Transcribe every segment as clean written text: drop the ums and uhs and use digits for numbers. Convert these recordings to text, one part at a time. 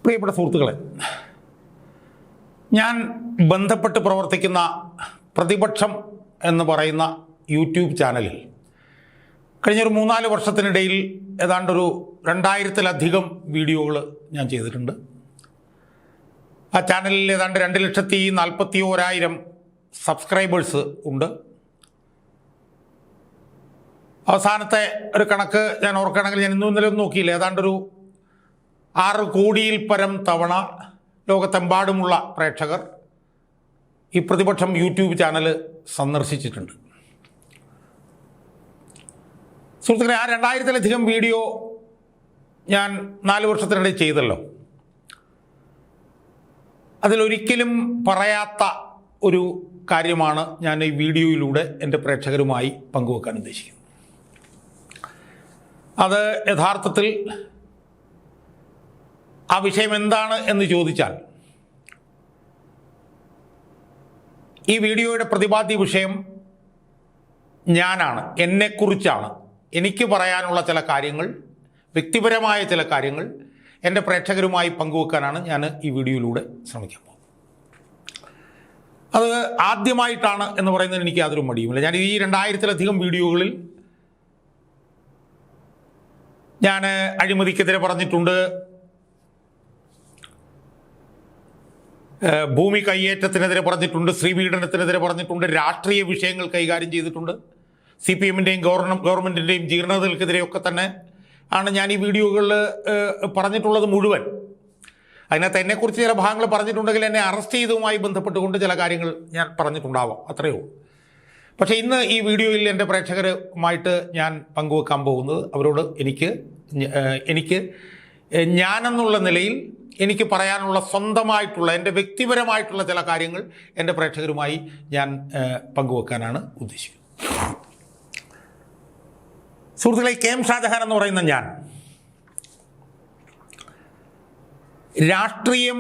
പ്രിയപ്പെട്ട സുഹൃത്തുക്കളെ, ഞാൻ ബന്ധപ്പെട്ട് പ്രവർത്തിക്കുന്ന പ്രതിപക്ഷം എന്ന് പറയുന്ന യൂട്യൂബ് ചാനലിൽ കഴിഞ്ഞൊരു 3-4 വർഷത്തിനിടയിൽ ഏതാണ്ടൊരു 2000-ലധികം വീഡിയോകൾ ഞാൻ ചെയ്തിട്ടുണ്ട്. ആ ചാനലിൽ ഏതാണ്ട് 2,41,000 സബ്സ്ക്രൈബേഴ്സ് ഉണ്ട്. അവസാനത്തെ ഒരു കണക്ക് ഞാൻ ഓർക്കുകയാണെങ്കിൽ, ഞാൻ ഇന്നും ഇന്നലെ ഒന്നും നോക്കിയില്ല, ഏതാണ്ടൊരു 6 കോടിയിൽ പരം തവണ ലോകത്തെമ്പാടുമുള്ള പ്രേക്ഷകർ ഈ പ്രതിപക്ഷം യൂട്യൂബ് ചാനൽ സന്ദർശിച്ചിട്ടുണ്ട്. സുഹൃത്തുക്കളെ, ആ 2000-ലധികം വീഡിയോ ഞാൻ 4 വർഷത്തിനിടെ ചെയ്തല്ലോ. അതിലൊരിക്കലും പറയാത്ത ഒരു കാര്യമാണ് ഞാൻ ഈ വീഡിയോയിലൂടെ എൻ്റെ പ്രേക്ഷകരുമായി പങ്കുവെക്കാൻ ഉദ്ദേശിക്കുന്നത്. അത് യഥാർത്ഥത്തിൽ ആ വിഷയം എന്താണ് എന്ന് ചോദിച്ചാൽ, ഈ വീഡിയോയുടെ പ്രതിപാദ്യ വിഷയം ഞാനാണ്, എന്നെക്കുറിച്ചാണ്. എനിക്ക് പറയാനുള്ള ചില കാര്യങ്ങൾ, വ്യക്തിപരമായ ചില കാര്യങ്ങൾ എൻ്റെ പ്രേക്ഷകരുമായി പങ്കുവെക്കാനാണ് ഞാൻ ഈ വീഡിയോയിലൂടെ ശ്രമിക്കാൻ പോകുന്നത്. അത് ആദ്യമായിട്ടാണ് എന്ന് പറയുന്നതിന് എനിക്ക് യാതൊരു മടിയുമില്ല. ഞാൻ ഈ 2000-ലധികം വീഡിയോകളിൽ ഞാൻ അഴിമതിക്കെതിരെ പറഞ്ഞിട്ടുണ്ട്, ഭൂമി കയ്യേറ്റത്തിനെതിരെ പറഞ്ഞിട്ടുണ്ട്, സ്ത്രീപീഡനത്തിനെതിരെ പറഞ്ഞിട്ടുണ്ട്, രാഷ്ട്രീയ വിഷയങ്ങൾ കൈകാര്യം ചെയ്തിട്ടുണ്ട്. CPM-ൻ്റെയും ഗവൺമെൻറ്റിൻ്റെയും ജീർണതകൾക്കെതിരെയൊക്കെ തന്നെ ആണ് ഞാൻ ഈ വീഡിയോകളിൽ പറഞ്ഞിട്ടുള്ളത് മുഴുവൻ. അതിനകത്ത് എന്നെക്കുറിച്ച് ചില ഭാഗങ്ങൾ പറഞ്ഞിട്ടുണ്ടെങ്കിൽ എന്നെ അറസ്റ്റ് ചെയ്തതുമായി ബന്ധപ്പെട്ടുകൊണ്ട് ചില കാര്യങ്ങൾ ഞാൻ പറഞ്ഞിട്ടുണ്ടാവാം, അത്രയേ ഉള്ളൂ. പക്ഷേ ഇന്ന് ഈ വീഡിയോയിൽ എൻ്റെ പ്രേക്ഷകരുമായിട്ട് ഞാൻ പങ്കുവെക്കാൻ പോകുന്നത്, അവരോട് എനിക്ക് ഞാനെന്നുള്ള നിലയിൽ എനിക്ക് പറയാനുള്ള സ്വന്തമായിട്ടുള്ള എൻ്റെ വ്യക്തിപരമായിട്ടുള്ള ചില കാര്യങ്ങൾ എൻ്റെ പ്രേക്ഷകരുമായി ഞാൻ പങ്കുവെക്കാനാണ് ഉദ്ദേശിക്കുന്നത്. സുഹൃത്തുക്കളെ, KM ഷാജഹാൻ എന്ന് പറയുന്ന ഞാൻ രാഷ്ട്രീയം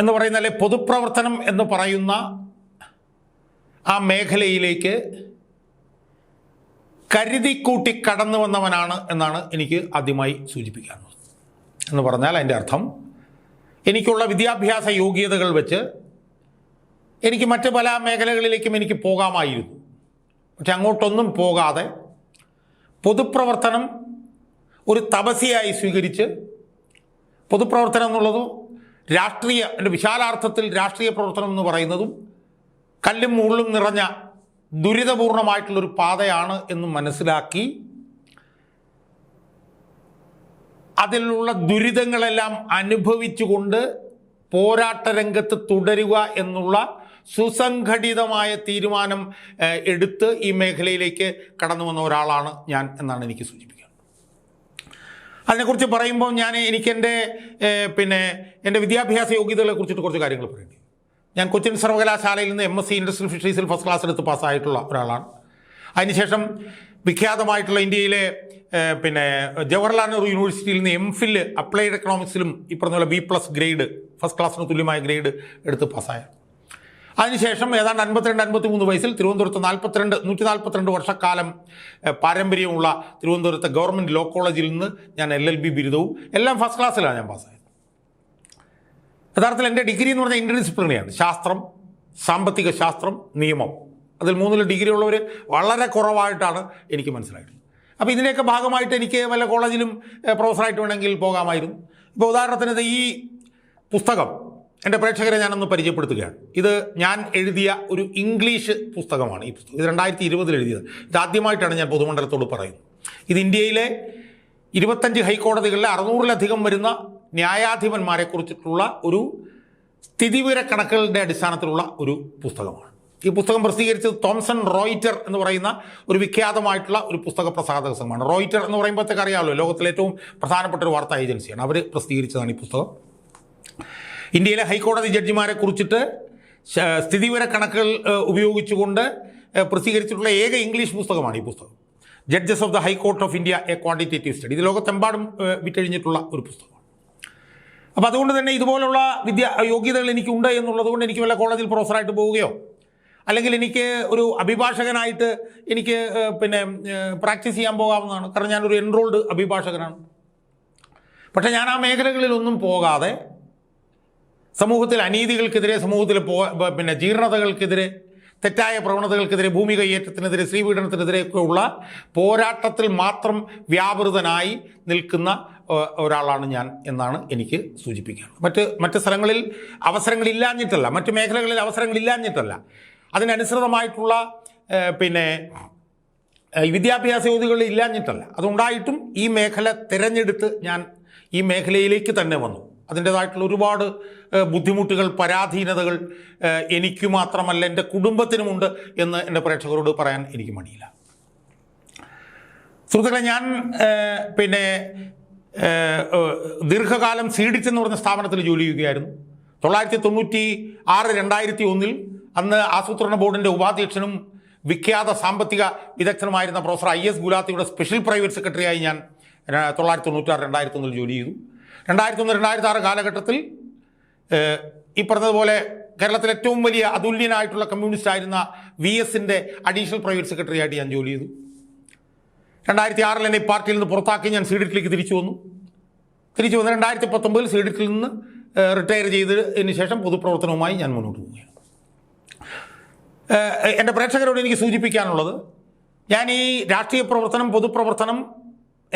എന്ന് പറയുന്ന, അല്ലെ പൊതുപ്രവർത്തനം എന്ന് പറയുന്ന ആ മേഖലയിലേക്ക് കരുതിക്കൂട്ടി കടന്നു വന്നവനാണ് എന്നാണ് എനിക്ക് ആദ്യമായി സൂചിപ്പിക്കാനുള്ളത്. എന്ന് പറഞ്ഞാൽ അതിൻ്റെ അർത്ഥം, എനിക്കുള്ള വിദ്യാഭ്യാസ യോഗ്യതകൾ വെച്ച് എനിക്ക് മറ്റ് പല മേഖലകളിലേക്കും എനിക്ക് പോകാമായിരുന്നു. പക്ഷെ അങ്ങോട്ടൊന്നും പോകാതെ പൊതുപ്രവർത്തനം ഒരു തപസ്യയായി സ്വീകരിച്ച്, പൊതുപ്രവർത്തനം എന്നുള്ളതും എൻ്റെ വിശാലാർത്ഥത്തിൽ രാഷ്ട്രീയ പ്രവർത്തനം എന്ന് പറയുന്നതും കല്ലും മുള്ളും നിറഞ്ഞ ദുരിതപൂർണമായിട്ടുള്ളൊരു പാതയാണ് എന്ന് മനസ്സിലാക്കി, അതിലുള്ള ദുരിതങ്ങളെല്ലാം അനുഭവിച്ചുകൊണ്ട് പോരാട്ട രംഗത്ത് തുടരുക എന്നുള്ള സുസംഘടിതമായ തീരുമാനം എടുത്ത് ഈ മേഖലയിലേക്ക് കടന്നു വന്ന ഒരാളാണ് ഞാൻ എന്നാണ് എനിക്ക് സൂചിപ്പിക്കുന്നത്. അതിനെക്കുറിച്ച് പറയുമ്പോൾ എനിക്കെൻ്റെ എൻ്റെ വിദ്യാഭ്യാസ യോഗ്യതകളെ കുറിച്ചിട്ട് കുറച്ച് കാര്യങ്ങൾ പറയേണ്ടി. ഞാൻ കൊച്ചിൻ സർവകലാശാലയിൽ നിന്ന് MSc ഇൻഡസ്ട്രിയൽ ഫിഷറീസിൽ ഫസ്റ്റ് ക്ലാസ് എടുത്ത് പാസ്സായിട്ടുള്ള ഒരാളാണ്. അതിനുശേഷം വിഖ്യാതമായിട്ടുള്ള ഇന്ത്യയിലെ ജവഹർലാൽ നെഹ്റു യൂണിവേഴ്സിറ്റിയിൽ നിന്ന് MPhil അപ്ലൈഡ് എക്കണോമിക്സിലും ഈ പറഞ്ഞ B+ ഗ്രേഡ്, ഫസ്റ്റ് ക്ലാസ്സിന് തുല്യമായ ഗ്രേഡ് എടുത്ത് പാസ്സായ. അതിനുശേഷം ഏതാണ്ട് 52-53 വയസ്സിൽ തിരുവനന്തപുരത്ത് 142 വർഷക്കാലം പാരമ്പര്യമുള്ള തിരുവനന്തപുരത്തെ ഗവൺമെൻറ് ലോ കോളേജിൽ നിന്ന് ഞാൻ LLB ബിരുദവും എല്ലാം ഫസ്റ്റ് ക്ലാസ്സിലാണ് ഞാൻ പാസ്സായത്. യഥാർത്ഥത്തിൽ എൻ്റെ ഡിഗ്രി എന്ന് പറഞ്ഞാൽ ഇൻ്റർഡിസിപ്ലിനറിയാണ്. ശാസ്ത്രം, സാമ്പത്തിക ശാസ്ത്രം, നിയമം. അതിൽ 3 ഡിഗ്രി ഉള്ളവർ വളരെ കുറവായിട്ടാണ് എനിക്ക് മനസ്സിലായിട്ടുള്ളത്. അപ്പോൾ ഇതിൻ്റെയൊക്കെ ഭാഗമായിട്ട് എനിക്ക് വല്ല കോളേജിലും പ്രൊഫസറായിട്ട് വേണമെങ്കിൽ പോകാമായിരുന്നു. ഇപ്പോൾ ഉദാഹരണത്തിന് ഈ പുസ്തകം എൻ്റെ പ്രേക്ഷകരെ ഞാനൊന്ന് പരിചയപ്പെടുത്തുകയാണ്. ഇത് ഞാൻ എഴുതിയ ഒരു ഇംഗ്ലീഷ് പുസ്തകമാണ്. ഈ പുസ്തകം ഇത് 2020 എഴുതിയത്. ഇതാദ്യമായിട്ടാണ് ഞാൻ പൊതുമണ്ഡലത്തോട് പറയുന്നത്. ഇത് ഇന്ത്യയിലെ 25 ഹൈക്കോടതികളിലെ 600-ലധികം വരുന്ന ന്യായാധിപന്മാരെ കുറിച്ചിട്ടുള്ള ഒരു സ്ഥിതിവിവര കണക്കുകളുടെ അടിസ്ഥാനത്തിലുള്ള ഒരു പുസ്തകമാണ്. ഈ പുസ്തകം പ്രസിദ്ധീകരിച്ചത് തോംസൺ റോയിറ്റർ എന്ന് പറയുന്ന ഒരു വിഖ്യാതമായിട്ടുള്ള ഒരു പുസ്തക പ്രസാധക സംഘമാണ്. റോയിറ്റർ എന്ന് പറയുമ്പോഴത്തേക്ക് അറിയാമല്ലോ, ലോകത്തിലെ ഏറ്റവും പ്രധാനപ്പെട്ട ഒരു വാർത്താ ഏജൻസിയാണ്. അവർ പ്രസിദ്ധീകരിച്ചതാണ് ഈ പുസ്തകം. ഇന്ത്യയിലെ ഹൈക്കോടതി ജഡ്ജിമാരെ കുറിച്ചിട്ട് സ്ഥിതിവിവര കണക്കുകൾ ഉപയോഗിച്ചുകൊണ്ട് പ്രസിദ്ധീകരിച്ചിട്ടുള്ള ഏക ഇംഗ്ലീഷ് പുസ്തകമാണ് ഈ പുസ്തകം. Judges of the high court of India, A quantitative study. ഇത് ലോകത്തെമ്പാടും വിറ്റഴിഞ്ഞിട്ടുള്ള ഒരു പുസ്തകമാണ്. അപ്പോൾ അതുകൊണ്ട് തന്നെ ഇതുപോലുള്ള യോഗ്യതകൾ എനിക്കുണ്ട് എന്നുള്ളത് കൊണ്ട് എനിക്ക് വല്ല കോളേജിൽ പ്രൊഫസറായിട്ട് പോവുകയോ അല്ലെങ്കിൽ എനിക്ക് ഒരു അഭിഭാഷകനായിട്ട് എനിക്ക് പ്രാക്ടീസ് ചെയ്യാൻ പോകാവുന്നതാണ്. കാരണം ഞാനൊരു എൻറോൾഡ് അഭിഭാഷകനാണ്. പക്ഷേ ഞാൻ ആ മേഖലകളിലൊന്നും പോകാതെ സമൂഹത്തിൽ അനീതികൾക്കെതിരെ, സമൂഹത്തിലെ ജീർണതകൾക്കെതിരെ, തെറ്റായ പ്രവണതകൾക്കെതിരെ, ഭൂമി കയ്യേറ്റത്തിനെതിരെ, സ്ത്രീപീഡനത്തിനെതിരെയൊക്കെ ഉള്ള പോരാട്ടത്തിൽ മാത്രം വ്യാപൃതനായി നിൽക്കുന്ന ഒരാളാണ് ഞാൻ എന്നാണ് എനിക്ക് സൂചിപ്പിക്കുന്നത്. മറ്റ് സ്ഥലങ്ങളിൽ അവസരങ്ങളില്ലാഞ്ഞിട്ടല്ല, മറ്റ് മേഖലകളിൽ അവസരങ്ങളില്ലാഞ്ഞിട്ടല്ല, അതിനനുസൃതമായിട്ടുള്ള വിദ്യാഭ്യാസ യോഗ്യതകൾ ഇല്ലാഞ്ഞിട്ടല്ല. അതുണ്ടായിട്ടും ഈ മേഖല തിരഞ്ഞെടുത്ത് ഞാൻ ഈ മേഖലയിലേക്ക് തന്നെ വന്നു. അതിൻ്റേതായിട്ടുള്ള ഒരുപാട് ബുദ്ധിമുട്ടുകൾ, പരാധീനതകൾ എനിക്ക് മാത്രമല്ല എൻ്റെ കുടുംബത്തിനുമുണ്ട് എന്ന് എൻ്റെ പ്രേക്ഷകരോട് പറയാൻ എനിക്ക് മടിയില്ല. സുഹൃത്തുക്കളെ, ഞാൻ ദീർഘകാലം സീഡിറ്റ് എന്ന് പറഞ്ഞ സ്ഥാപനത്തിൽ ജോലി ചെയ്യുകയായിരുന്നു. 1996-2001 അന്ന് ആസൂത്രണ ബോർഡിൻ്റെ ഉപാധ്യക്ഷനും വിഖ്യാത സാമ്പത്തിക വിദഗ്ധനുമായിരുന്ന പ്രൊഫസർ IS ഗുലാത്തിയുടെ സ്പെഷ്യൽ പ്രൈവറ്റ് സെക്രട്ടറിയായി ഞാൻ 1996-2001 ജോലി ചെയ്തു. 2001-2006 കാലഘട്ടത്തിൽ ഈ പറഞ്ഞതുപോലെ കേരളത്തിലെ ഏറ്റവും വലിയ അതുല്യനായിട്ടുള്ള കമ്മ്യൂണിസ്റ്റ് ആയിരുന്ന VSൻ്റെ അഡീഷണൽ പ്രൈവറ്റ് സെക്രട്ടറി ആയിട്ട് ഞാൻ ജോലി ചെയ്തു. 2006 എന്നെ ഈ പാർട്ടിയിൽ നിന്ന് പുറത്താക്കി ഞാൻ സീഡിറ്റിലേക്ക് തിരിച്ചു വന്നു. 2019 സീഡിറ്റിൽ നിന്ന് റിട്ടയർ ചെയ്തതിന് ശേഷം പൊതുപ്രവർത്തനവുമായി ഞാൻ മുന്നോട്ട് പോവുകയാണ്. എൻ്റെ പ്രേക്ഷകരോട് എനിക്ക് സൂചിപ്പിക്കാനുള്ളത്, ഞാൻ ഈ രാഷ്ട്രീയ പ്രവർത്തനം, പൊതുപ്രവർത്തനം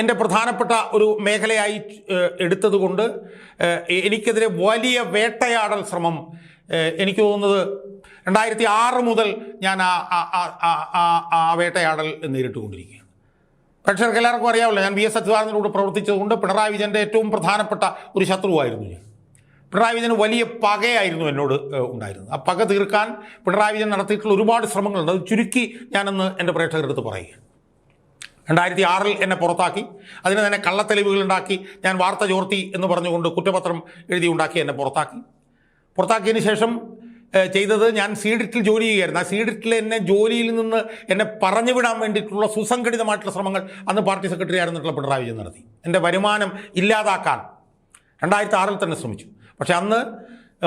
എൻ്റെ പ്രധാനപ്പെട്ട ഒരു മേഖലയായി എടുത്തതുകൊണ്ട് എനിക്കെതിരെ വലിയ വേട്ടയാടൽ ശ്രമം എനിക്ക് തോന്നുന്നത് 2006 മുതൽ ഞാൻ ആ വേട്ടയാടൽ നേരിട്ടുകൊണ്ടിരിക്കുകയാണ്. പ്രേക്ഷകർക്ക് എല്ലാവർക്കും അറിയാമല്ലോ, ഞാൻ VS അച്യുതാനന്ദനോട് പ്രവർത്തിച്ചതുകൊണ്ട് പിണറായി വിജയൻ്റെ ഏറ്റവും പ്രധാനപ്പെട്ട ഒരു ശത്രുവായിരുന്നു ഞാൻ. പിണറായി വിജയന് വലിയ പകയായിരുന്നു എന്നോട് ഉണ്ടായിരുന്നത്. ആ പക തീർക്കാൻ പിണറായി വിജയൻ നടത്തിയിട്ടുള്ള ഒരുപാട് ശ്രമങ്ങളുണ്ട്. അത് ചുരുക്കി ഞാനന്ന് എൻ്റെ പ്രേക്ഷകരുടെ അടുത്ത് പറയുകയാണ്. 2006 എന്നെ പുറത്താക്കി. അതിന് തന്നെ കള്ളത്തെളിവുകളുണ്ടാക്കി, ഞാൻ വാർത്ത ചോർത്തി എന്ന് പറഞ്ഞുകൊണ്ട് കുറ്റപത്രം എഴുതി ഉണ്ടാക്കി എന്നെ പുറത്താക്കിയതിന് ശേഷം ചെയ്തത്, ഞാൻ സീഡിറ്റിൽ ജോലി ചെയ്യുകയായിരുന്നു. ആ സീഡിറ്റിൽ എന്നെ ജോലിയിൽ നിന്ന് എന്നെ പറഞ്ഞു വിടാൻ വേണ്ടിയിട്ടുള്ള സുസംഘടിതമായിട്ടുള്ള ശ്രമങ്ങൾ അന്ന് പാർട്ടി സെക്രട്ടറി ആയിരുന്നിട്ടുള്ള പിണറായി വിജയൻ നടത്തി. എൻ്റെ വരുമാനം ഇല്ലാതാക്കാൻ 2006 തന്നെ ശ്രമിച്ചു. പക്ഷെ അന്ന്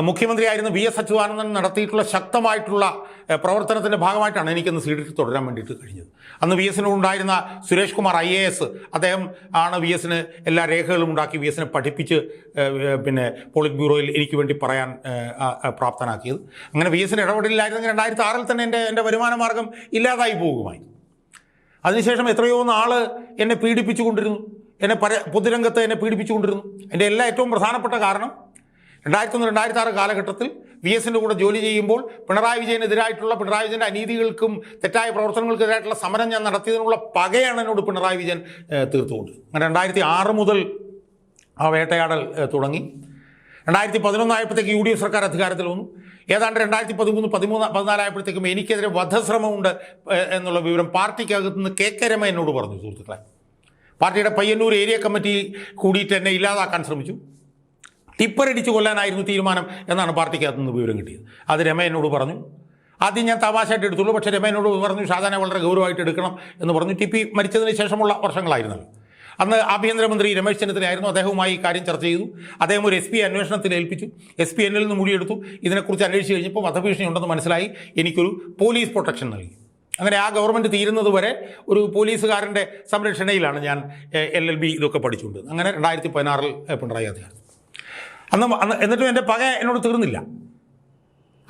മുഖ്യമന്ത്രിയായിരുന്ന VS അച്യുതാനന്ദൻ നടത്തിയിട്ടുള്ള ശക്തമായിട്ടുള്ള പ്രവർത്തനത്തിൻ്റെ ഭാഗമായിട്ടാണ് എനിക്കന്ന് സീഡിറ്റിൽ തുടരാൻ വേണ്ടിയിട്ട് കഴിഞ്ഞത്. അന്ന് VSനുണ്ടായിരുന്ന സുരേഷ് കുമാർ IAS, അദ്ദേഹം ആണ് VSന് എല്ലാ രേഖകളും ഉണ്ടാക്കി VSനെ പഠിപ്പിച്ച് പോളിറ്റ് ബ്യൂറോയിൽ എനിക്ക് വേണ്ടി പറയാൻ പ്രാപ്തനാക്കിയത്. അങ്ങനെ VSന് ഇടപെടലില്ലായിരുന്നെങ്കിൽ 2006 തന്നെ എൻ്റെ വരുമാന മാർഗം ഇല്ലാതായി പോകുമായി. അതിനുശേഷം എത്രയോ നാൾ എന്നെ പീഡിപ്പിച്ചുകൊണ്ടിരുന്നു, പൊതുരംഗത്ത് എന്നെ പീഡിപ്പിച്ചുകൊണ്ടിരുന്നു. എൻ്റെ ഏറ്റവും പ്രധാനപ്പെട്ട കാരണം 2001-2006 കാലഘട്ടത്തിൽ VSൻ്റെ കൂടെ ജോലി ചെയ്യുമ്പോൾ പിണറായി വിജയനെതിരായിട്ടുള്ള, പിണറായി വിജയൻ്റെ അനീതികൾക്കും തെറ്റായ പ്രവർത്തനങ്ങൾക്കെതിരായിട്ടുള്ള സമരം ഞാൻ നടത്തിയതിനുള്ള പകയാണ് എന്നോട് പിണറായി വിജയൻ തീർത്തുകൊണ്ട്. അങ്ങനെ 2006 മുതൽ ആ വേട്ടയാടൽ തുടങ്ങി. 2011 ആയപ്പോഴത്തേക്ക് UDF സർക്കാർ അധികാരത്തിൽ വന്നു. ഏതാണ്ട് 2013-14 ആയപ്പോഴത്തേക്കും എനിക്കെതിരെ വധശ്രമമുണ്ട് എന്നുള്ള വിവരം പാർട്ടിക്കകത്ത് നിന്ന് KK രമ എന്നോട് പറഞ്ഞു. സുഹൃത്തുക്കളെ, പാർട്ടിയുടെ പയ്യന്നൂർ ഏരിയ കമ്മിറ്റി കൂടിയിട്ട് എന്നെ ഇല്ലാതാക്കാൻ ശ്രമിച്ചു. ടിപ്പറടിച്ച് കൊല്ലാനായിരുന്നു തീരുമാനം എന്നാണ് പാർട്ടിക്കകത്ത് നിന്ന് വിവരം കിട്ടിയത്. അത് രമ എന്നോട് പറഞ്ഞു. ആദ്യം ഞാൻ തമാശയായിട്ട് എടുത്തുള്ളൂ. പക്ഷേ രമ എന്നോട് പറഞ്ഞു ഷാജാനെ വളരെ ഗൗരവമായിട്ട് എടുക്കണം എന്ന് പറഞ്ഞു. TP മരിച്ചതിന് ശേഷമുള്ള വർഷങ്ങളായിരുന്നല്ലോ. അന്ന് ആഭ്യന്തരമന്ത്രി രമേശ് ചെന്നിത്തലയായിരുന്നു. അദ്ദേഹവുമായി ഈ കാര്യം ചർച്ച ചെയ്തു. അദ്ദേഹം ഒരു SP അന്വേഷണത്തിൽ ഏൽപ്പിച്ചു. SP എന്നിൽ നിന്ന് മൊഴിയെടുത്തു. ഇതിനെക്കുറിച്ച് അന്വേഷിച്ച് കഴിഞ്ഞപ്പോൾ വധഭീഷണി ഉണ്ടെന്ന് മനസ്സിലായി. എനിക്കൊരു പോലീസ് പ്രൊട്ടക്ഷൻ നൽകി. അങ്ങനെ ആ ഗവൺമെൻറ് തീരുന്നത് വരെ ഒരു പോലീസുകാരൻ്റെ സംരക്ഷണയിലാണ് ഞാൻ LLB ഇതൊക്കെ പഠിച്ചുകൊണ്ട്. അങ്ങനെ 2016 പിണറായി അധികാരം. എന്നിട്ടും എൻ്റെ പക എന്നോട് തീർന്നില്ല.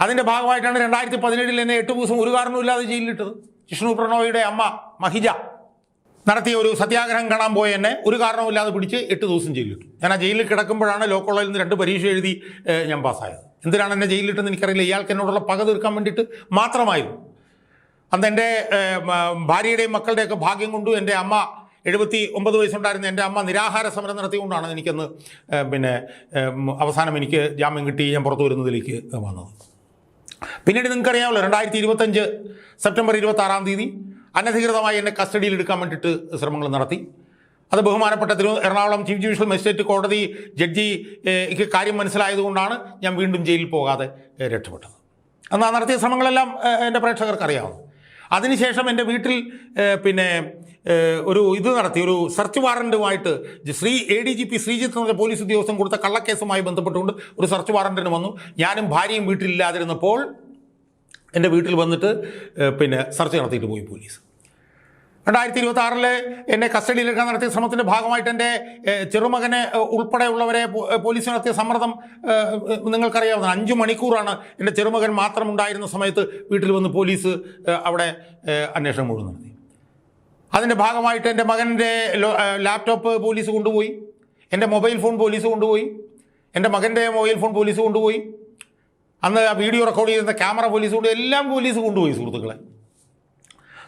അതിൻ്റെ ഭാഗമായിട്ടാണ് 2017 എന്നെ 8 ദിവസം ഒരു കാരണവുമില്ലാതെ ജയിലിലിട്ടത്. ജിഷ്ണു പ്രണോയിയുടെ അമ്മ മഹിജ നടത്തിയ ഒരു സത്യാഗ്രഹം കാണാൻ പോയ എന്നെ ഒരു കാരണവുമില്ലാതെ പിടിച്ച് 8 ദിവസം ജയിലിലിട്ടു. ഞാൻ ആ ജയിലിൽ കിടക്കുമ്പോഴാണ് ലോ കോളേജിൽ നിന്ന് 2 പരീക്ഷ എഴുതി ഞാൻ പാസ്സായത്. എന്തിനാണ് എന്നെ ജയിലിലിട്ടെന്ന് എനിക്കറിയില്ല. ഇയാൾക്ക് എന്നോടുള്ള പക തീർക്കാൻ വേണ്ടിയിട്ട് മാത്രമായിരുന്നു. അന്ന് എൻ്റെ ഭാര്യയുടെയും മക്കളുടെയൊക്കെ ഭാഗ്യം കൊണ്ടും എൻ്റെ അമ്മ 79 വയസ്സുണ്ടായിരുന്ന എൻ്റെ അമ്മ നിരാഹാര സമരം നടത്തിക്കൊണ്ടാണ് എനിക്കന്ന് അവസാനം എനിക്ക് ജാമ്യം കിട്ടി ഞാൻ പുറത്തു വരുന്നതിലേക്ക് വന്നത്. പിന്നീട് നിങ്ങൾക്കറിയാമല്ലോ, 2025 സെപ്റ്റംബർ 26 അനധികൃതമായി എന്നെ കസ്റ്റഡിയിൽ എടുക്കാൻ വേണ്ടിയിട്ട് ശ്രമങ്ങൾ നടത്തി. അത് ബഹുമാനപ്പെട്ട എറണാകുളം ചീഫ് ജുഡീഷ്യൽ മജിസ്ട്രേറ്റ് കോടതി ജഡ്ജിക്ക് കാര്യം മനസ്സിലായതുകൊണ്ടാണ് ഞാൻ വീണ്ടും ജയിലിൽ പോകാതെ രക്ഷപ്പെട്ടത്. അന്ന് നടത്തിയ ശ്രമങ്ങളെല്ലാം എൻ്റെ പ്രേക്ഷകർക്ക് അറിയാവുന്നു. അതിനുശേഷം എൻ്റെ വീട്ടിൽ ഒരു സെർച്ച് വാറൻറ്റുമായിട്ട് ADGP ശ്രീജിത്ത് എന്ന പോലീസ് ഉദ്യോഗസ്ഥൻ കൊടുത്ത കള്ളക്കേസുമായി ബന്ധപ്പെട്ടുകൊണ്ട് ഒരു സെർച്ച് വാറൻറ്റിന് വന്നു. ഞാനും ഭാര്യയും വീട്ടിലില്ലാതിരുന്നപ്പോൾ എൻ്റെ വീട്ടിൽ വന്നിട്ട് സെർച്ച് നടത്തിയിട്ട് പോയി പോലീസ്. 2026 എന്നെ കസ്റ്റഡിയിലെടുക്കാൻ നടത്തിയ ശ്രമത്തിൻ്റെ ഭാഗമായിട്ട് എൻ്റെ ചെറുമകനെ ഉൾപ്പെടെയുള്ളവരെ പോലീസ് നടത്തിയ സമ്മർദ്ദം നിങ്ങൾക്കറിയാവുന്ന 5 മണിക്കൂറാണ് എൻ്റെ ചെറുമകൻ മാത്രം ഉണ്ടായിരുന്ന സമയത്ത് വീട്ടിൽ വന്ന് പോലീസ് അവിടെ അന്വേഷണം മുഴുവൻ നടത്തി. അതിൻ്റെ ഭാഗമായിട്ട് എൻ്റെ മകൻ്റെ ലാപ്ടോപ്പ് പോലീസ് കൊണ്ടുപോയി, എൻ്റെ മൊബൈൽ ഫോൺ പോലീസ് കൊണ്ടുപോയി, എൻ്റെ മകൻ്റെ മൊബൈൽ ഫോൺ പോലീസ് കൊണ്ടുപോയി, അന്ന് ആ വീഡിയോ റെക്കോർഡ് ചെയ്യുന്ന ക്യാമറ പോലീസ് കൊണ്ടുപോയി, എല്ലാം പോലീസ് കൊണ്ടുപോയി.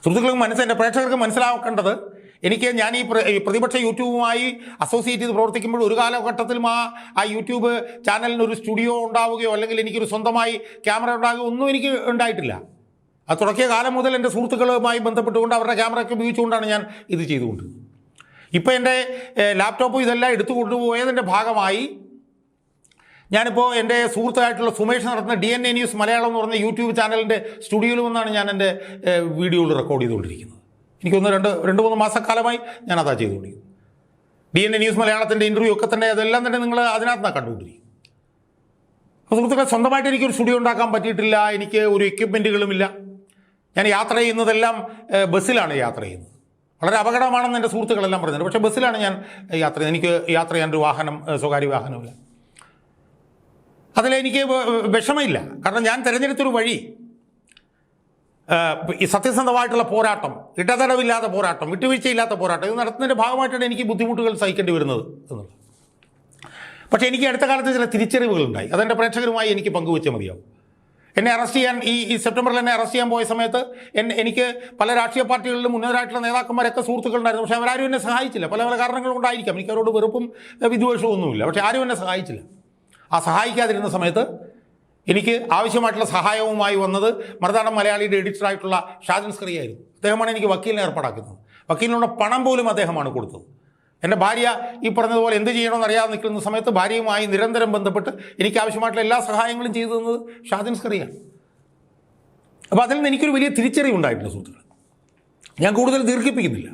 സുഹൃത്തുക്കൾക്ക് എൻ്റെ പ്രേക്ഷകർക്ക് മനസ്സിലാക്കേണ്ടത്, ഞാൻ ഈ പ്രതിപക്ഷ യൂട്യൂബുമായി അസോസിയേറ്റ് ചെയ്ത് പ്രവർത്തിക്കുമ്പോൾ ഒരു കാലഘട്ടത്തിലും ആ യൂട്യൂബ് ചാനലിന് ഒരു സ്റ്റുഡിയോ ഉണ്ടാവുകയോ അല്ലെങ്കിൽ എനിക്കൊരു സ്വന്തമായി ക്യാമറ ഉണ്ടാകുകയോ ഒന്നും എനിക്ക് ഉണ്ടായിട്ടില്ല. അത് തുടങ്ങിയ കാലം മുതൽ എൻ്റെ സുഹൃത്തുക്കളുമായി ബന്ധപ്പെട്ടുകൊണ്ട് അവരുടെ ക്യാമറയൊക്കെ ഉപയോഗിച്ചുകൊണ്ടാണ് ഞാൻ ഇത് ചെയ്തുകൊണ്ട്. ഇപ്പോൾ എൻ്റെ ലാപ്ടോപ്പ് ഇതെല്ലാം എടുത്തു കൊണ്ടുപോയതിൻ്റെ ഭാഗമായി ഞാനിപ്പോൾ എൻ്റെ സുഹൃത്തായിട്ടുള്ള സുമേഷ് നടത്തുന്ന DNA ന്യൂസ് മലയാളം എന്ന് പറഞ്ഞ യൂട്യൂബ് ചാനലിൻ്റെ സ്റ്റുഡിയോയിൽ നിന്നാണ് ഞാൻ എൻ്റെ വീഡിയോകൾ റെക്കോർഡ് ചെയ്തുകൊണ്ടിരിക്കുന്നത്. എനിക്കൊന്ന് 2-3 മാസക്കാലമായി ഞാനതാ ചെയ്തുകൊണ്ടിരിക്കുന്നത്. DNA ന്യൂസ് മലയാളത്തിൻ്റെ ഇൻ്റർവ്യൂ ഒക്കെ തന്നെ അതെല്ലാം തന്നെ നിങ്ങൾ അതിനകത്താണ് കണ്ടുകൊണ്ടിരിക്കും. അപ്പോൾ സുഹൃത്തുക്കളെ, സ്വന്തമായിട്ട് എനിക്കൊരു സ്റ്റുഡിയോ ഉണ്ടാക്കാൻ പറ്റിയിട്ടില്ല. എനിക്ക് ഒരു എക്യുപ്മെൻറ്റുകളുമില്ല. ഞാൻ യാത്ര ചെയ്യുന്നതെല്ലാം ബസ്സിലാണ് യാത്ര ചെയ്യുന്നത്. വളരെ അപകടമാണെന്ന് എൻ്റെ സുഹൃത്തുക്കളെല്ലാം പറഞ്ഞിട്ടുണ്ട്. പക്ഷേ ബസ്സിലാണ് ഞാൻ യാത്ര ചെയ്യുന്നത്. എനിക്ക് യാത്ര ചെയ്യാനൊരു വാഹനം, സ്വകാര്യ വാഹനമില്ല. അതിലെനിക്ക് വിഷമമില്ല. കാരണം ഞാൻ തിരഞ്ഞെടുത്തൊരു വഴി ഈ സത്യസന്ധമായിട്ടുള്ള പോരാട്ടം, ഇടതടവില്ലാത്ത പോരാട്ടം, വിട്ടുവീഴ്ചയില്ലാത്ത പോരാട്ടം ഇത് നടത്തുന്നതിൻ്റെ ഭാഗമായിട്ടാണ് എനിക്ക് ബുദ്ധിമുട്ടുകൾ സഹിക്കേണ്ടി വരുന്നത് എന്നുള്ളത്. പക്ഷേ എനിക്ക് അടുത്ത കാലത്ത് ചില തിരിച്ചറിവുകളുണ്ടായി. അതെൻ്റെ പ്രേക്ഷകരുമായി എനിക്ക് പങ്കുവെച്ചാൽ മതിയാവും. എന്നെ അറസ്റ്റ് ചെയ്യാൻ ഈ സെപ്റ്റംബറിൽ എന്നെ അറസ്റ്റ് ചെയ്യാൻ പോയ സമയത്ത് എനിക്ക് പല രാഷ്ട്രീയ പാർട്ടികളിലും ഉന്നതരായിട്ടുള്ള നേതാക്കന്മാരൊക്കെ സുഹൃത്തുക്കളുണ്ടായിരുന്നു. പക്ഷേ അവരാരും എന്നെ സഹായിച്ചില്ല. പല കാരണങ്ങൾ കൊണ്ടായിരിക്കാം. എനിക്ക് അവരോട് വെറുപ്പും വിദ്വേഷവും ഒന്നുമില്ല. പക്ഷേ ആരും എന്നെ സഹായിച്ചില്ല. ആ സഹായിക്കാതിരുന്ന സമയത്ത് എനിക്ക് ആവശ്യമായിട്ടുള്ള സഹായവുമായി വന്നത് മറുനാടൻ മലയാളിയുടെ എഡിറ്ററായിട്ടുള്ള ഷാജൻ സ്കറിയായിരുന്നു. അദ്ദേഹമാണ് എനിക്ക് വക്കീലിനെ ഏർപ്പാടാക്കുന്നത്. വക്കീലിനുള്ള പണം പോലും അദ്ദേഹമാണ് കൊടുത്തത്. എൻ്റെ ഭാര്യ ഈ പറഞ്ഞതുപോലെ എന്ത് ചെയ്യണമെന്ന് അറിയാതെ നിൽക്കുന്ന സമയത്ത് ഭാര്യയുമായി നിരന്തരം ബന്ധപ്പെട്ട് എനിക്ക് ആവശ്യമായിട്ടുള്ള എല്ലാ സഹായങ്ങളും ചെയ്തു തന്നത് ഷാജൻ സ്കറിയാണ്. അപ്പോൾ അതിൽ നിന്ന് എനിക്കൊരു വലിയ തിരിച്ചറിവുണ്ടായിട്ടുണ്ട് സുഹൃത്തുക്കൾ. ഞാൻ കൂടുതൽ ദീർഘിപ്പിക്കുന്നില്ല.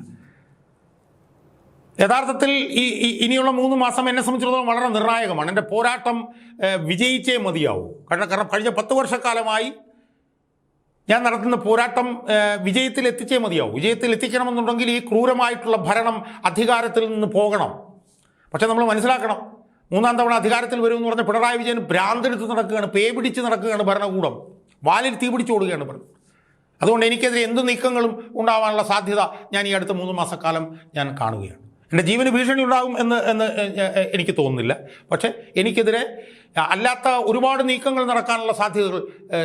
യഥാർത്ഥത്തിൽ ഇനിയുള്ള 3 മാസം എന്നെ സംബന്ധിച്ചിടത്തോളം വളരെ നിർണായകമാണ്. എൻ്റെ പോരാട്ടം വിജയിച്ചേ മതിയാവൂ. കാരണം കഴിഞ്ഞ 10 വർഷക്കാലമായി ഞാൻ നടത്തുന്ന പോരാട്ടം വിജയത്തിലെത്തിച്ചേ മതിയാവും. വിജയത്തിലെത്തിക്കണമെന്നുണ്ടെങ്കിൽ ഈ ക്രൂരമായിട്ടുള്ള ഭരണം അധികാരത്തിൽ നിന്ന് പോകണം. പക്ഷേ നമ്മൾ മനസ്സിലാക്കണം, 3ാം തവണ അധികാരത്തിൽ വരുമെന്ന് പറഞ്ഞ പിണറായി വിജയൻ ഭ്രാന്തെടുത്ത് നടക്കുകയാണ്, പേ പിടിച്ച് നടക്കുകയാണ് ഭരണകൂടം, വാലിൽ തീ പിടിച്ചോടുകയാണ് ഭരണം. അതുകൊണ്ട് എനിക്കെതിരെ എന്ത് നീക്കങ്ങളും ഉണ്ടാവാനുള്ള സാധ്യത ഞാൻ ഈ അടുത്ത 3 മാസക്കാലം ഞാൻ കാണുകയാണ്. എൻ്റെ ജീവന് ഭീഷണി ഉണ്ടാകും എന്ന് എനിക്ക് തോന്നുന്നില്ല. പക്ഷേ എനിക്കെതിരെ അല്ലാത്ത ഒരുപാട് നീക്കങ്ങൾ നടക്കാനുള്ള സാധ്യതകൾ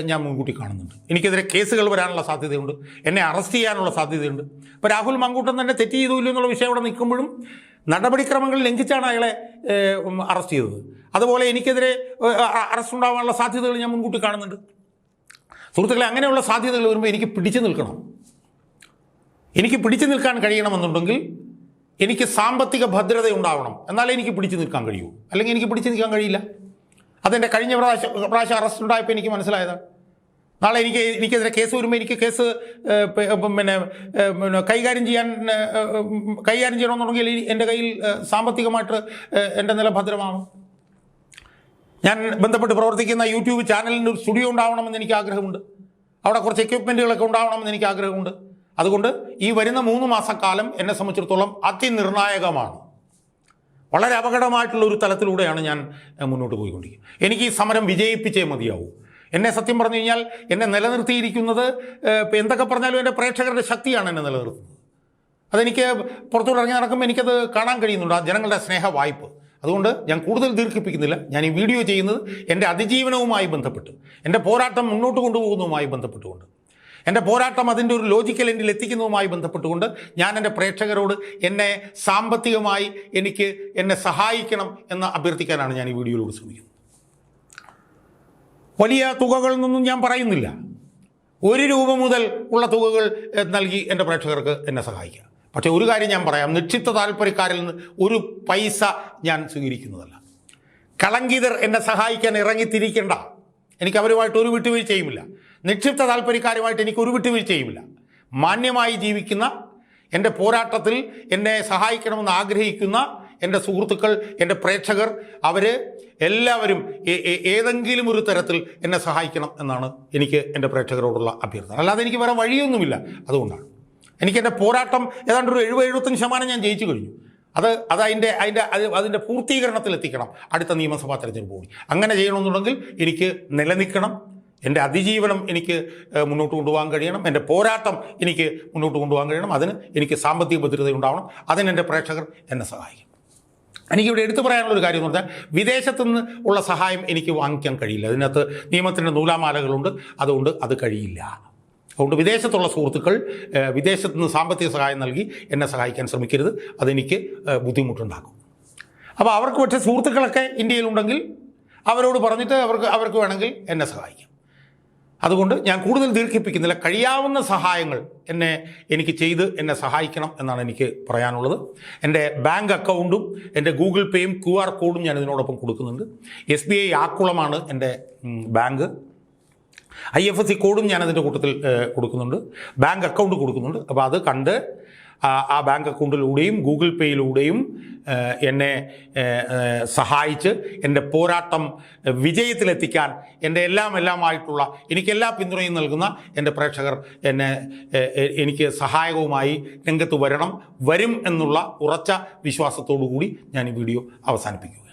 ഞാൻ മുൻകൂട്ടി കാണുന്നുണ്ട്. എനിക്കെതിരെ കേസുകൾ വരാനുള്ള സാധ്യതയുണ്ട്. എന്നെ അറസ്റ്റ് ചെയ്യാനുള്ള സാധ്യതയുണ്ട്. ഇപ്പോൾ രാഹുൽ മങ്കൂട്ടൻ തന്നെ തെറ്റ് ചെയ്തില്ല എന്നുള്ള വിഷയം അവിടെ നിൽക്കുമ്പോഴും നടപടിക്രമങ്ങൾ ലംഘിച്ചാണ് അയാളെ അറസ്റ്റ് ചെയ്തത്. അതുപോലെ എനിക്കെതിരെ അറസ്റ്റ് ഉണ്ടാകാനുള്ള സാധ്യതകൾ ഞാൻ മുൻകൂട്ടി കാണുന്നുണ്ട്. സുഹൃത്തുക്കളെ, അങ്ങനെയുള്ള സാധ്യതകൾ വരുമ്പോൾ എനിക്ക് പിടിച്ചു നിൽക്കണം. എനിക്ക് പിടിച്ചു നിൽക്കാൻ കഴിയണമെന്നുണ്ടെങ്കിൽ എനിക്ക് സാമ്പത്തിക ഭദ്രത ഉണ്ടാവണം. എന്നാലേ എനിക്ക് പിടിച്ചു നിൽക്കാൻ കഴിയൂ. അല്ലെങ്കിൽ എനിക്ക് പിടിച്ചു നിൽക്കാൻ കഴിയില്ല. അതെൻ്റെ കഴിഞ്ഞ പ്രാവശ്യം അറസ്റ്റ് ഉണ്ടായപ്പോൾ എനിക്ക് മനസ്സിലായതാണ്. നാളെ എനിക്കെതിരെ കേസ് വരുമ്പോൾ എനിക്ക് കേസ് കൈകാര്യം ചെയ്യണമെന്നുണ്ടെങ്കിൽ എൻ്റെ കയ്യിൽ സാമ്പത്തികമായിട്ട് എൻ്റെ നില ഭദ്രമാവണം. ഞാൻ ബന്ധപ്പെട്ട് പ്രവർത്തിക്കുന്ന യൂട്യൂബ് ചാനലിൻ്റെ ഒരു സ്റ്റുഡിയോ ഉണ്ടാവണമെന്ന് എനിക്ക് ആഗ്രഹമുണ്ട്. അവിടെ കുറച്ച് എക്യുപ്മെൻറ്റുകളൊക്കെ ഉണ്ടാവണമെന്ന് എനിക്ക് ആഗ്രഹമുണ്ട്. അതുകൊണ്ട് ഈ വരുന്ന 3 മാസക്കാലം എന്നെ സംബന്ധിച്ചിടത്തോളം അതിനിർണായകമാണ്. വളരെ അപകടമായിട്ടുള്ള ഒരു തലത്തിലൂടെയാണ് ഞാൻ മുന്നോട്ട് പോയിക്കൊണ്ടിരിക്കുന്നത്. എനിക്ക് ഈ സമരം വിജയിപ്പിച്ചേ മതിയാവൂ. എന്നെ സത്യം പറഞ്ഞു കഴിഞ്ഞാൽ എന്നെ നിലനിർത്തിയിരിക്കുന്നത്, എന്തൊക്കെ പറഞ്ഞാലും എൻ്റെ പ്രേക്ഷകരുടെ ശക്തിയാണ് എന്നെ നിലനിർത്തുന്നത്. അതെനിക്ക് പുറത്തോട്ട് ഇറങ്ങി നടക്കുമ്പോൾ എനിക്കത് കാണാൻ കഴിയുന്നുണ്ട്, ആ ജനങ്ങളുടെ സ്നേഹ വായ്പ. അതുകൊണ്ട് ഞാൻ കൂടുതൽ ദീർഘിപ്പിക്കുന്നില്ല. ഞാൻ ഈ വീഡിയോ ചെയ്യുന്നത് എൻ്റെ അതിജീവനവുമായി ബന്ധപ്പെട്ട്, എൻ്റെ പോരാട്ടം മുന്നോട്ട് കൊണ്ടുപോകുന്നതുമായി ബന്ധപ്പെട്ടുകൊണ്ട്, എൻ്റെ പോരാട്ടം അതിൻ്റെ ഒരു ലോജിക്കൽ എൻഡിൽ എത്തിക്കുന്നതുമായി ബന്ധപ്പെട്ടുകൊണ്ട് ഞാൻ എൻ്റെ പ്രേക്ഷകരോട് എന്നെ സാമ്പത്തികമായി എന്നെ സഹായിക്കണം എന്ന് അഭ്യർത്ഥിക്കാനാണ് ഞാൻ ഈ വീഡിയോയിലൂടെ ശ്രമിക്കുന്നത്. വലിയ തുകകളിൽ നിന്നും ഞാൻ പറയുന്നില്ല. 1 രൂപ മുതൽ ഉള്ള തുകകൾ നൽകി എൻ്റെ പ്രേക്ഷകർക്ക് എന്നെ സഹായിക്കുക. പക്ഷേ ഒരു കാര്യം ഞാൻ പറയാം, നിക്ഷിപ്ത താല്പര്യക്കാരിൽ നിന്ന് ഒരു പൈസ ഞാൻ സ്വീകരിക്കുന്നതല്ല. കളങ്കിതർ എന്നെ സഹായിക്കാൻ ഇറങ്ങിത്തിരിക്കേണ്ട. എനിക്ക് അവരുമായിട്ട് ഒരു വിട്ടുവീഴ്ചയുമില്ല. നിക്ഷിപ്ത താല്പര്യക്കാരുമായിട്ട് എനിക്ക് ഒരു വിട്ടുവീഴ്ചയുമില്ല. മാന്യമായി ജീവിക്കുന്ന, എൻ്റെ പോരാട്ടത്തിൽ എന്നെ സഹായിക്കണമെന്ന് ആഗ്രഹിക്കുന്ന എൻ്റെ സുഹൃത്തുക്കൾ, എൻ്റെ പ്രേക്ഷകർ, അവർ എല്ലാവരും ഏതെങ്കിലും ഒരു തരത്തിൽ എന്നെ സഹായിക്കണം എന്നാണ് എനിക്ക് എൻ്റെ പ്രേക്ഷകരോടുള്ള അഭ്യർത്ഥന. അല്ലാതെ എനിക്ക് വേറെ വഴിയൊന്നുമില്ല. അതുകൊണ്ടാണ് എനിക്ക് എൻ്റെ പോരാട്ടം ഏതാണ്ട് ഒരു 70-75% ഞാൻ ജയിച്ചു കഴിഞ്ഞു. അതിൻ്റെ പൂർത്തീകരണത്തിൽ എത്തിക്കണം അടുത്ത നിയമസഭാ തെരഞ്ഞെടുപ്പ് കൂടി. അങ്ങനെ ചെയ്യണമെന്നുണ്ടെങ്കിൽ എനിക്ക് നിലനിൽക്കണം, എൻ്റെ അതിജീവനം എനിക്ക് മുന്നോട്ട് കൊണ്ടുപോകാൻ കഴിയണം, എൻ്റെ പോരാട്ടം എനിക്ക് മുന്നോട്ട് കൊണ്ടുപോകാൻ കഴിയണം. അതിന് എനിക്ക് സാമ്പത്തിക ഭദ്രത ഉണ്ടാവണം. അതിന് എൻ്റെ പ്രേക്ഷകർ എന്നെ സഹായിക്കും. എനിക്കിവിടെ എടുത്തു പറയാനുള്ളൊരു കാര്യം എന്ന് പറഞ്ഞാൽ, വിദേശത്തു നിന്ന് ഉള്ള സഹായം എനിക്ക് വാങ്ങിക്കാൻ കഴിയില്ല. അതിനകത്ത് നിയമത്തിൻ്റെ നൂലാമാലകളുണ്ട്. അതുകൊണ്ട് അത് കഴിയില്ല. അതുകൊണ്ട് വിദേശത്തുള്ള സുഹൃത്തുക്കൾ വിദേശത്തു നിന്ന് സാമ്പത്തിക സഹായം നൽകി എന്നെ സഹായിക്കാൻ ശ്രമിക്കരുത്. അതെനിക്ക് ബുദ്ധിമുട്ടുണ്ടാക്കും. അപ്പോൾ അവർക്ക് പക്ഷേ സുഹൃത്തുക്കളൊക്കെ ഇന്ത്യയിലുണ്ടെങ്കിൽ അവരോട് പറഞ്ഞിട്ട് അവർക്ക് വേണമെങ്കിൽ എന്നെ സഹായിക്കാം. അതുകൊണ്ട് ഞാൻ കൂടുതൽ ദീർഘിപ്പിക്കുന്നില്ല. കഴിയാവുന്ന സഹായങ്ങൾ എനിക്ക് ചെയ്ത് എന്നെ സഹായിക്കണം എന്നാണ് എനിക്ക് പറയാനുള്ളത്. എൻ്റെ ബാങ്ക് അക്കൗണ്ടും എൻ്റെ ഗൂഗിൾ പേയും QR കോഡും ഞാൻ ഇതിനോടൊപ്പം കൊടുക്കുന്നുണ്ട്. SBI ആക്കുളമാണ് എൻ്റെ ബാങ്ക്. IFSC കോഡും ഞാൻ അതിൻ്റെ കൂട്ടത്തിൽ കൊടുക്കുന്നുണ്ട്. ബാങ്ക് അക്കൗണ്ട് കൊടുക്കുന്നുണ്ട്. അപ്പോൾ അത് കണ്ട് ആ ബാങ്ക് അക്കൗണ്ടിലൂടെയും ഗൂഗിൾ പേയിലൂടെയും എന്നെ സഹായിച്ച് എൻ്റെ പോരാട്ടം വിജയത്തിലെത്തിക്കാൻ എൻ്റെ എല്ലാമായിട്ടുള്ള എനിക്കെല്ലാ പിന്തുണയും നൽകുന്ന എൻ്റെ പ്രേക്ഷകർ എനിക്ക് സഹായകവുമായി രംഗത്ത് വരും എന്നുള്ള ഉറച്ച വിശ്വാസത്തോടു കൂടി ഞാൻ ഈ വീഡിയോ അവസാനിപ്പിക്കുക.